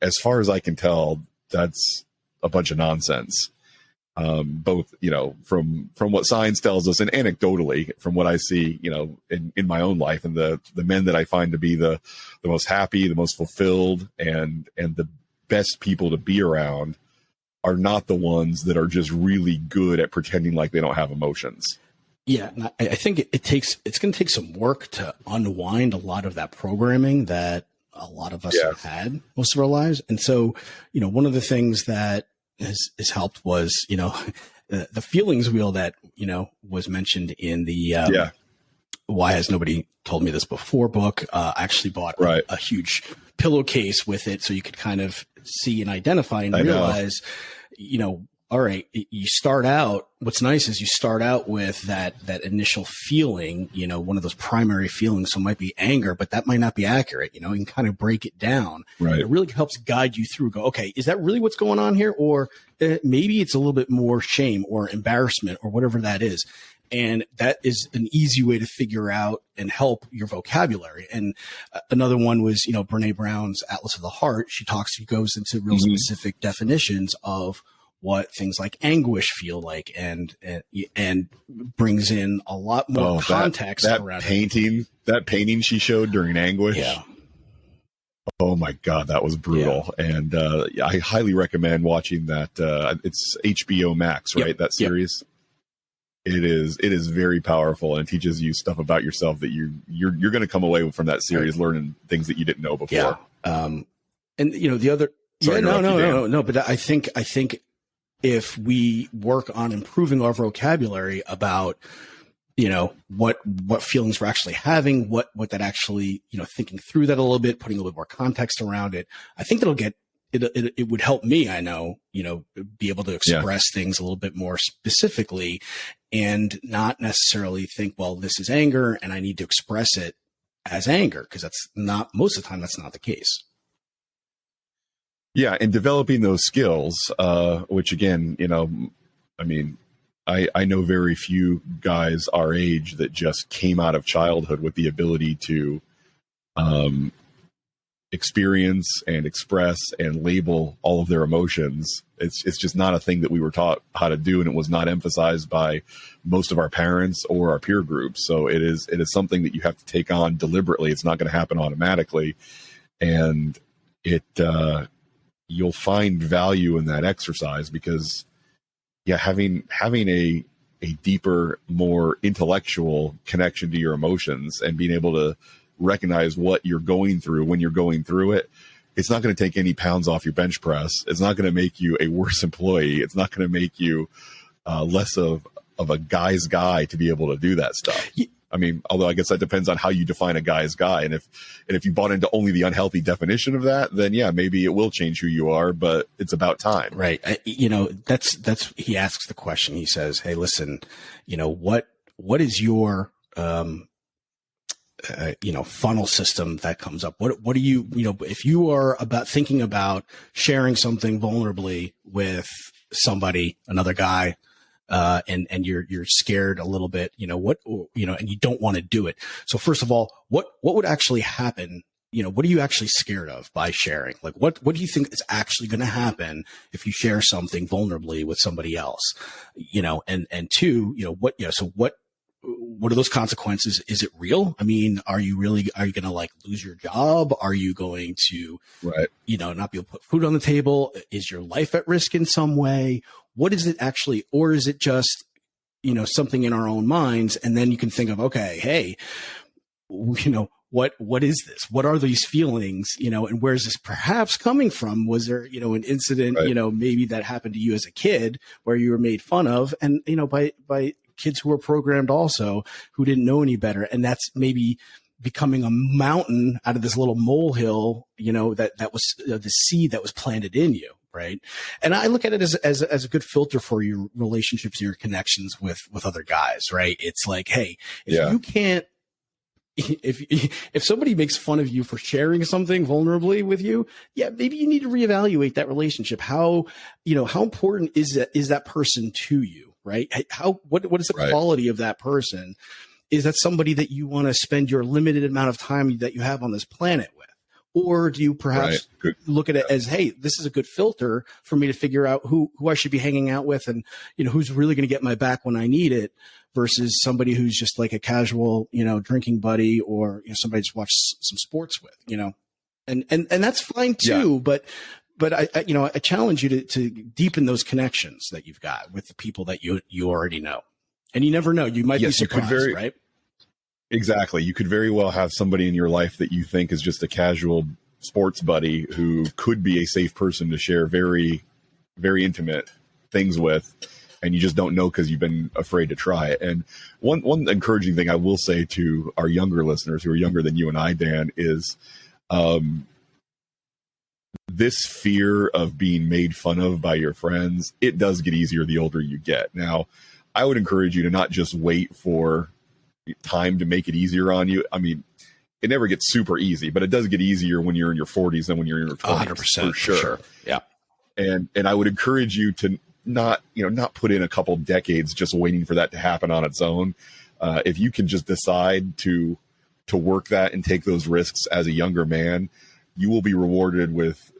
as far as I can tell, that's a bunch of nonsense. both, from what science tells us and anecdotally from what I see, in my own life, and the men that I find to be the most happy, the most fulfilled, and the best people to be around are not the ones that are just really good at pretending like they don't have emotions. Yeah, and I think it's going to take some work to unwind a lot of that programming that a lot of us have had most of our lives. And so, one of the things that has helped was, the feelings wheel that, was mentioned in the Why Has Nobody Told Me This Before book. I actually bought a huge pillowcase with it so you could kind of see and identify and realize, all right, you start out, what's nice is you start out with that initial feeling, one of those primary feelings. So it might be anger, but that might not be accurate. You can kind of break it down. Right. It really helps guide you through, go, okay, is that really what's going on here? Or maybe it's a little bit more shame or embarrassment or whatever that is. And that is an easy way to figure out and help your vocabulary. And another one was, Brene Brown's Atlas of the Heart. She goes into real specific definitions of what things like anguish feel like, and brings in a lot more context around painting. That painting she showed during anguish. Yeah. Oh my God, that was brutal. Yeah. And I highly recommend watching that. It's HBO Max, right? That series. It is very powerful and teaches you stuff about yourself that you're going to come away from that series learning things that you didn't know before. Yeah. And the other. Sorry, no. But I think if we work on improving our vocabulary about, what feelings we're actually having, what that actually, thinking through that a little bit, putting a little bit more context around it, I think it would help me, I know, be able to express things a little bit more specifically and not necessarily think, well, this is anger and I need to express it as anger, because most of the time that's not the case. Yeah, and developing those skills, which again, I know very few guys our age that just came out of childhood with the ability to experience and express and label all of their emotions. It's just not a thing that we were taught how to do, and it was not emphasized by most of our parents or our peer groups. So it is something that you have to take on deliberately. It's not going to happen automatically, and you'll find value in that exercise because, having a deeper, more intellectual connection to your emotions and being able to recognize what you're going through when you're going through it, it's not going to take any pounds off your bench press. It's not going to make you a worse employee. It's not going to make you less of a guy's guy to be able to do that stuff. I mean, although I guess that depends on how you define a guy's guy. And if you bought into only the unhealthy definition of that, then maybe it will change who you are, but it's about time. Right. That's, he asks the question, he says, hey, listen, what is your, funnel system that comes up? What do you, if you are thinking about sharing something vulnerably with somebody, another guy, and you're scared a little bit, and you don't want to do it. So first of all, what would actually happen? What are you actually scared of by sharing? Like, what do you think is actually going to happen if you share something vulnerably with somebody else? And two, so what are those consequences? Is it real? I mean, are you going to lose your job? Are you going to, not be able to put food on the table? Is your life at risk in some way? What is it actually, or is it just, something in our own minds? And then you can think of, okay, hey, what is this? What are these feelings? And where is this perhaps coming from? Was there, an incident, maybe that happened to you as a kid where you were made fun of, and, by kids who were programmed also, who didn't know any better. And that's maybe becoming a mountain out of this little molehill, that was the seed that was planted in you. Right. And I look at it as a good filter for your relationships and your connections with other guys. Right. It's like, hey, if you can't, if somebody makes fun of you for sharing something vulnerably with you, maybe you need to reevaluate that relationship. How important is that person to you? Right. What is the quality of that person? Is that somebody that you want to spend your limited amount of time that you have on this planet with? Or do you perhaps look at it as, hey, this is a good filter for me to figure out who I should be hanging out with and, who's really going to get my back when I need it versus somebody who's just like a casual, drinking buddy or somebody just watch some sports with, and that's fine too. Yeah. But I challenge you to deepen those connections that you've got with the people that you already know. And you never know, you might be surprised, right? Exactly. You could very well have somebody in your life that you think is just a casual sports buddy who could be a safe person to share very, very intimate things with, and you just don't know because you've been afraid to try it. And one encouraging thing I will say to our younger listeners who are younger than you and I, Dan, is this fear of being made fun of by your friends, it does get easier the older you get. Now, I would encourage you to not just wait for time to make it easier on you. I mean, it never gets super easy, but it does get easier when you're in your 40s than when you're in your 20s. 100%, for sure. Yeah. And I would encourage you to not put in a couple decades just waiting for that to happen on its own. If you can just decide to work that and take those risks as a younger man, you will be rewarded with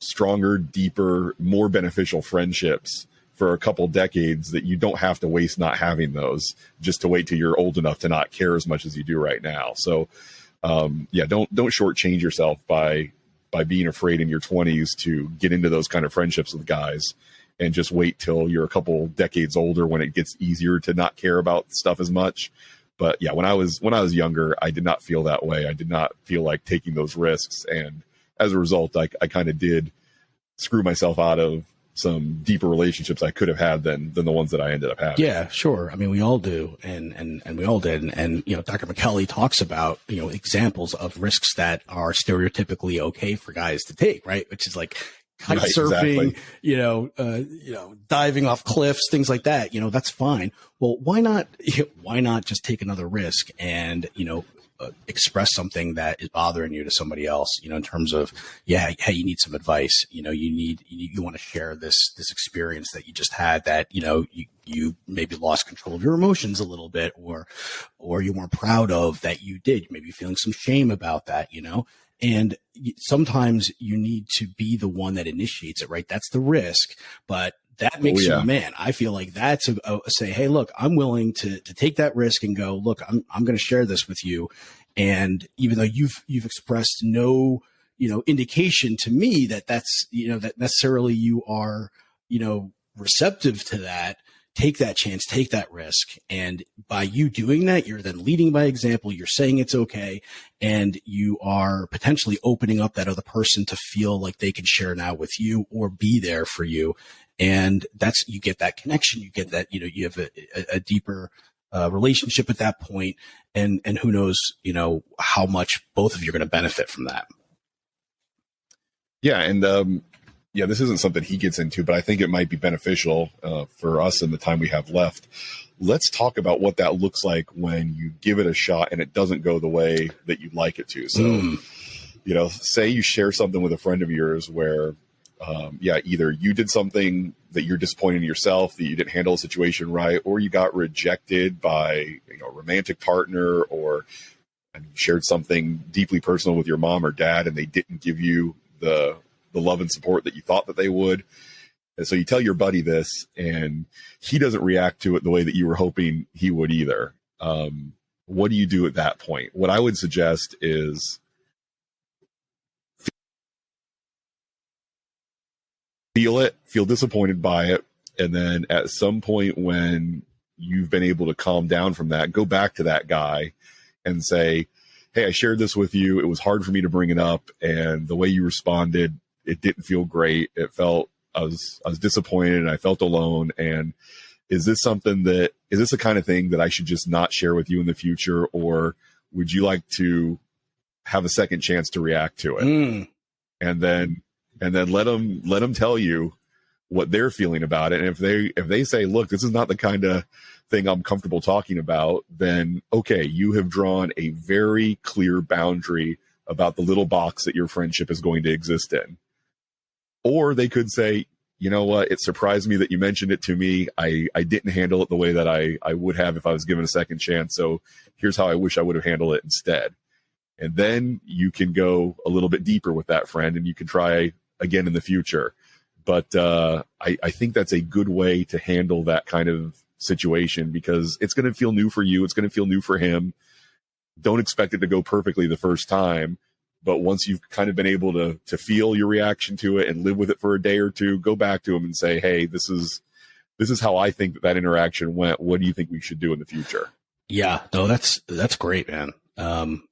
stronger, deeper, more beneficial friendships for a couple decades that you don't have to waste not having those just to wait till you're old enough to not care as much as you do right now. So, don't shortchange yourself by being afraid in your 20s to get into those kind of friendships with guys, and just wait till you're a couple decades older when it gets easier to not care about stuff as much. But yeah, when I was younger, I did not feel that way. I did not feel like taking those risks. And as a result, I kind of did screw myself out of some deeper relationships I could have had than the ones that I ended up having. Yeah, sure. I mean, we all do. And we all did. And Dr. McKelly talks about, examples of risks that are stereotypically okay for guys to take, right? Which is like kite surfing, exactly. Diving off cliffs, things like that. That's fine. Well, why not just take another risk and, express something that is bothering you to somebody else, in terms of, hey, you need some advice, you want to share this experience that you just had that, you maybe lost control of your emotions a little bit, or you weren't proud of that you did, maybe feeling some shame about that, and sometimes you need to be the one that initiates it, right? That's the risk, but that makes you a man. I feel like that's a say, hey, look, I'm willing to take that risk and go, look, I'm going to share this with you. And even though you've expressed no, indication to me that's, that necessarily you are, receptive to that, take that chance, take that risk. And by you doing that, you're then leading by example. You're saying it's okay. And you are potentially opening up that other person to feel like they can share now with you or be there for you. And you get that connection, you get that, you have a deeper relationship at that point, and who knows, how much both of you are going to benefit from that. Yeah. And, this isn't something he gets into, but I think it might be beneficial for us in the time we have left. Let's talk about what that looks like when you give it a shot and it doesn't go the way that you'd like it to. So, say you share something with a friend of yours where, either you did something that you're disappointed in yourself, that you didn't handle a situation right, or you got rejected by a romantic partner, or you shared something deeply personal with your mom or dad and they didn't give you the love and support that you thought that they would. And so you tell your buddy this and he doesn't react to it the way that you were hoping he would either. What do you do at that point? What I would suggest is feel disappointed by it. And then at some point when you've been able to calm down from that, go back to that guy and say, hey, I shared this with you. It was hard for me to bring it up. And the way you responded, it didn't feel great. It felt, I was disappointed and I felt alone. And is this the kind of thing that I should just not share with you in the future? Or would you like to have a second chance to react to it? And then let them tell you what they're feeling about it. And if they say, look, this is not the kind of thing I'm comfortable talking about, then okay, you have drawn a very clear boundary about the little box that your friendship is going to exist in. Or they could say, you know what, it surprised me that you mentioned it to me. I didn't handle it the way that I would have if I was given a second chance. So here's how I wish I would have handled it instead. And then you can go a little bit deeper with that friend and you can try again in the future. But I think that's a good way to handle that kind of situation, because it's going to feel new for you. It's going to feel new for him. Don't expect it to go perfectly the first time. But once you've kind of been able to feel your reaction to it and live with it for a day or two, go back to him and say, hey, this is how I think that interaction went. What do you think we should do in the future? Yeah, no, that's great, man. And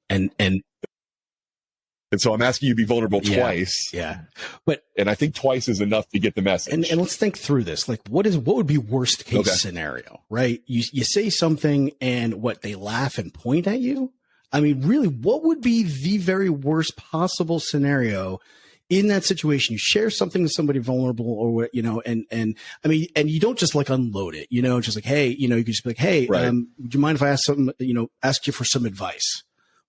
so I'm asking you to be vulnerable twice. Yeah. And I think twice is enough to get the message. And let's think through this. Like, what would be worst case scenario, right? You say something and they laugh and point at you. I mean, really, what would be the very worst possible scenario in that situation? You share something with somebody vulnerable or what, and I mean, and you don't just like unload it, just like, hey, you could just be like, hey, right. Would you mind if I ask you for some advice?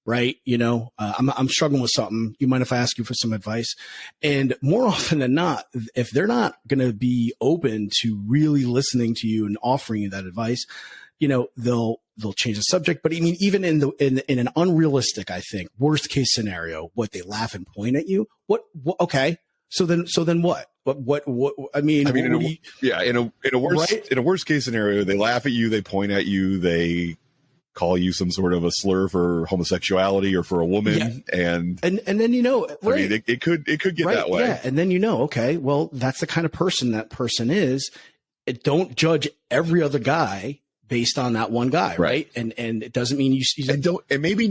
Right. I'm struggling with something. You mind if I ask you for some advice? And more often than not, if they're not going to be open to really listening to you and offering you that advice, they'll change the subject. But I mean, even in an unrealistic, I think, worst case scenario, they laugh and point at you. What okay. So then what? What I mean, in a worst case scenario, they laugh at you, they point at you, they call you some sort of a slur for homosexuality or for a woman. And then, right. I mean, it could get that way. Yeah. And then, okay, well, that's the kind of person that person is. Don't judge every other guy based on that one guy. Right. And it doesn't mean maybe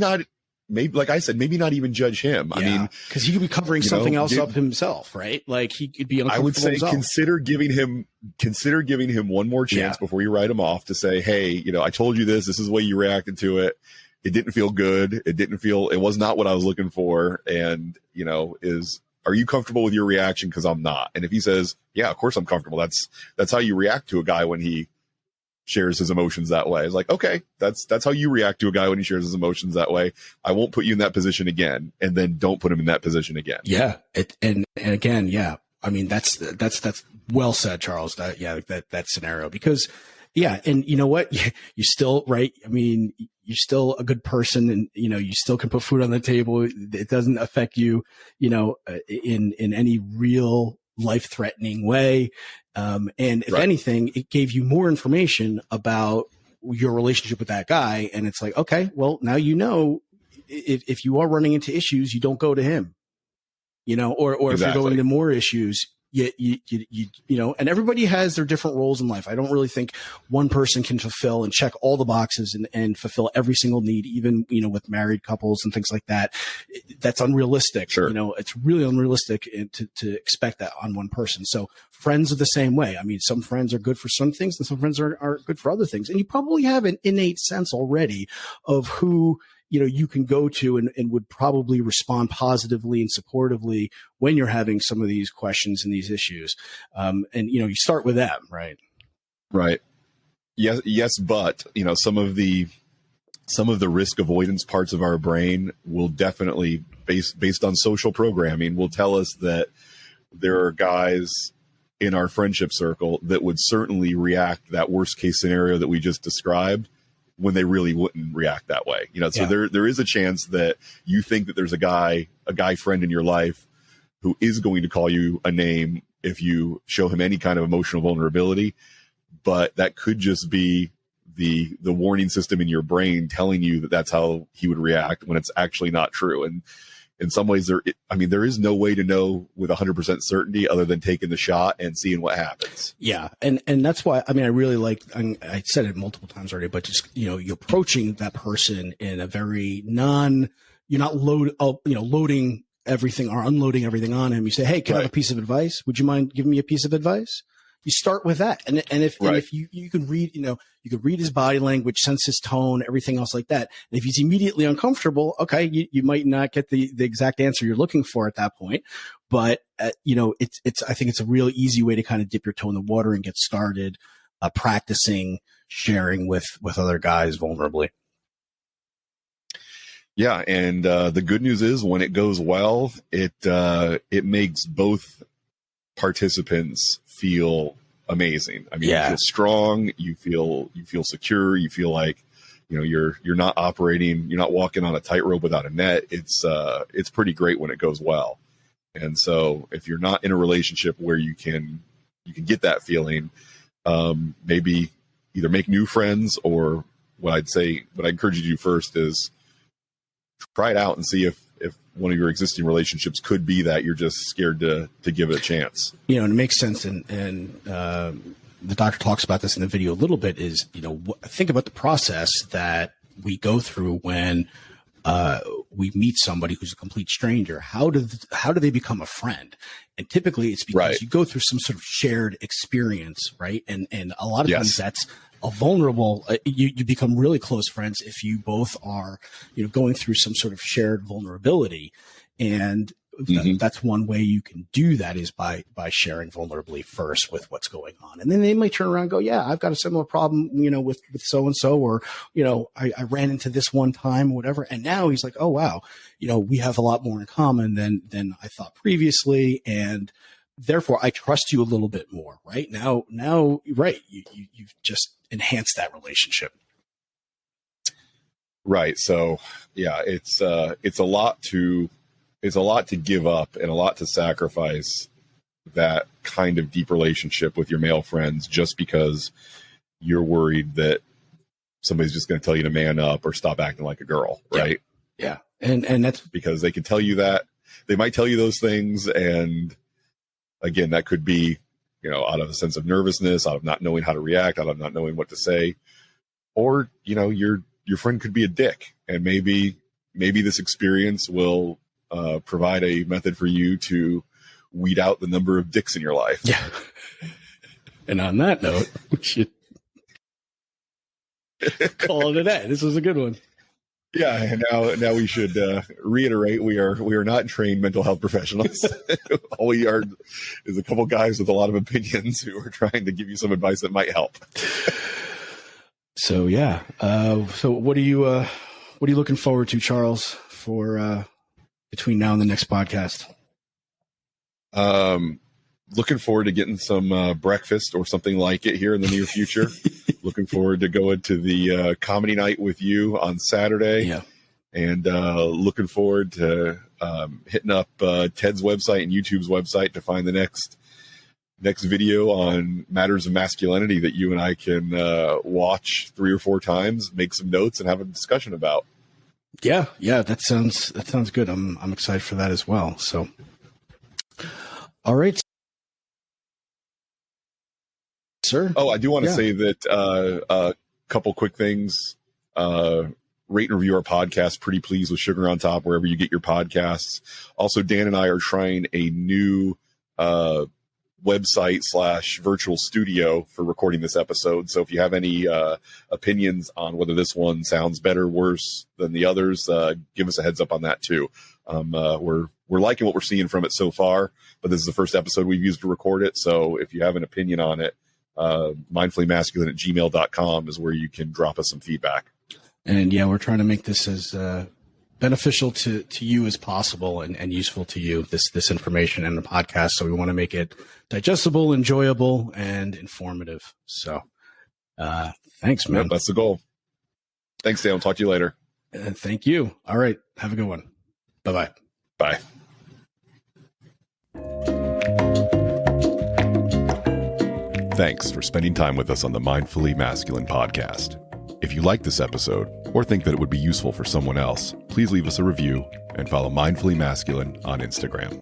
like I said, maybe not even judge him. Yeah, I mean, because he could be covering something else up himself, right? Like he could be uncomfortable. I would say himself. consider giving him one more chance before you write him off, to say, hey, I told you this is the way you reacted to it. It didn't feel good. It was not what I was looking for. And, are you comfortable with your reaction? Because I'm not. And if he says, yeah, of course I'm comfortable. That's how you react to a guy when he shares his emotions that way. It's like, okay, that's how you react to a guy when he shares his emotions that way. I won't put you in that position again. And then don't put him in that position again. Yeah. And again, yeah. I mean, that's well said, Charles. That scenario, because and you know what? You're still right. I mean, you're still a good person, and you still can put food on the table. It doesn't affect you, in any real life-threatening way. And if anything, it gave you more information about your relationship with that guy. And it's like, okay, well, now if you are running into issues, you don't go to him, or if you're going to more issues, and everybody has their different roles in life. I don't really think one person can fulfill and check all the boxes and fulfill every single need, even, with married couples and things like that. That's unrealistic. Sure. It's really unrealistic to expect that on one person. So friends are the same way. I mean, some friends are good for some things and some friends are good for other things. And you probably have an innate sense already of who, you can go to and would probably respond positively and supportively when you're having some of these questions and these issues. And, you start with them, right? Right. Yes. But, some of the risk avoidance parts of our brain will definitely, based on social programming, will tell us that there are guys in our friendship circle that would certainly react that worst case scenario that we just described, when they really wouldn't react that way. So there is a chance that you think that there's a guy friend in your life who is going to call you a name if you show him any kind of emotional vulnerability, but that could just be the warning system in your brain telling you that that's how he would react, when it's actually not true. And in some ways there is no way to know with 100% certainty other than taking the shot and seeing what happens. Yeah. And that's why, I really like, I said it multiple times already, but just, you're approaching that person in a very you're not loading everything or unloading everything on him. You say, hey, can I have a piece of advice? Would you mind giving me a piece of advice? You start with that. And if you can read, you could read his body language, sense his tone, everything else like that. And if he's immediately uncomfortable, okay, you might not get the exact answer you're looking for at that point. But, I think it's a real easy way to kind of dip your toe in the water and get started, practicing sharing with other guys vulnerably. Yeah. And, the good news is when it goes well, it makes both participants feel amazing. I mean, you feel strong, you feel secure, you feel like you're not walking on a tightrope without a net. It's pretty great when it goes well. And so if you're not in a relationship where you can get that feeling, maybe either make new friends, or what I encourage you to do first is try it out and see if one of your existing relationships could be that you're just scared to give it a chance. It makes sense. And the doctor talks about this in the video a little bit, is, think about the process that we go through when we meet somebody who's a complete stranger. How do they become a friend? And typically it's because you go through some sort of shared experience, right? And a lot of times that's a vulnerable, you become really close friends if you both are, going through some sort of shared vulnerability. And that's one way you can do that, is by sharing vulnerably first with what's going on. And then they might turn around and go, yeah, I've got a similar problem, with so-and-so, or, I ran into this one time or whatever. And now he's like, oh, wow, we have a lot more in common than I thought previously. And therefore I trust you a little bit more, right? Now, right. You've just enhanced that relationship. Right. So yeah, it's a lot to give up and a lot to sacrifice, that kind of deep relationship with your male friends, just because you're worried that somebody's just going to tell you to man up or stop acting like a girl. Right. Yeah. And that's because they can tell you that. They might tell you those things. And again, that could be, out of a sense of nervousness, out of not knowing how to react, out of not knowing what to say, or, your friend could be a dick, and maybe this experience will provide a method for you to weed out the number of dicks in your life. Yeah. And on that note, we should call it a day. This was a good one. Yeah, and now we should reiterate we are not trained mental health professionals. All we are is a couple guys with a lot of opinions who are trying to give you some advice that might help. So yeah. So what are you looking forward to, Charles, for between now and the next podcast? Looking forward to getting some breakfast or something like it here in the near future. Looking forward to going to the comedy night with you on Saturday. Yeah. And looking forward to hitting up Ted's website and YouTube's website to find the next video on matters of masculinity that you and I can watch 3 or 4 times, make some notes, and have a discussion about. Yeah, that sounds good. I'm excited for that as well. So, all right, sir. Oh, I do want to say that a couple quick things. Rate and review our podcast. Pretty pleased with Sugar on Top wherever you get your podcasts. Also, Dan and I are trying a new website / virtual studio for recording this episode. So if you have any opinions on whether this one sounds better, worse than the others, give us a heads up on that too. We're liking what we're seeing from it so far, but this is the first episode we've used to record it. So if you have an opinion on it, mindfullymasculine@gmail.com is where you can drop us some feedback. And yeah, we're trying to make this as beneficial to you as possible and useful to you, this information and the podcast. So we want to make it digestible, enjoyable, and informative. So thanks, man. Yep, that's the goal. Thanks, Dan. I'll talk to you later. Thank you. All right. Have a good one. Bye-bye. Bye. Thanks for spending time with us on the Mindfully Masculine podcast. If you like this episode or think that it would be useful for someone else, please leave us a review and follow Mindfully Masculine on Instagram.